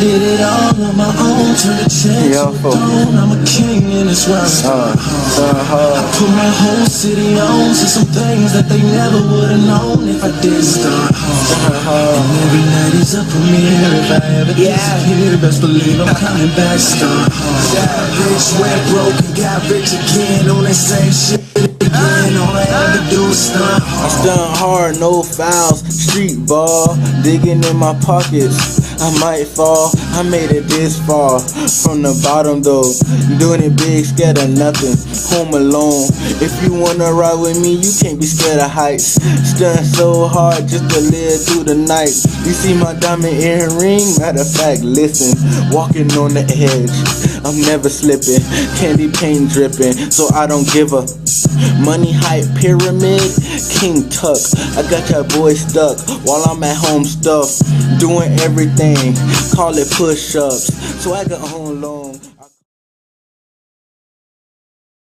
did it all on my own. Turn the chance to a throne. I'm a king in this world. I put my whole city on. See some things that they never would've known if I did start hard. And every night is a premiere. If I ever disappear, best believe I'm coming back. Start hard. Got rich, went broke, and got rich again on that same shit. All I ever do is stunt hard. I stunt hard, no fouls, street ball, digging in my pockets. I might fall, I made it this far. From the bottom though, doing it big, scared of nothing. Home alone. If you wanna ride with me, you can't be scared of heights. Stunt so hard just to live through the night. You see my diamond earring? Matter of fact, listen, walking on the edge, I'm never slipping. Candy paint dripping, so I don't give a. Money hype pyramid, King Tuck. I got your boy stuck while I'm at home stuffed, doing everything. Call it push-ups. Swagger on long.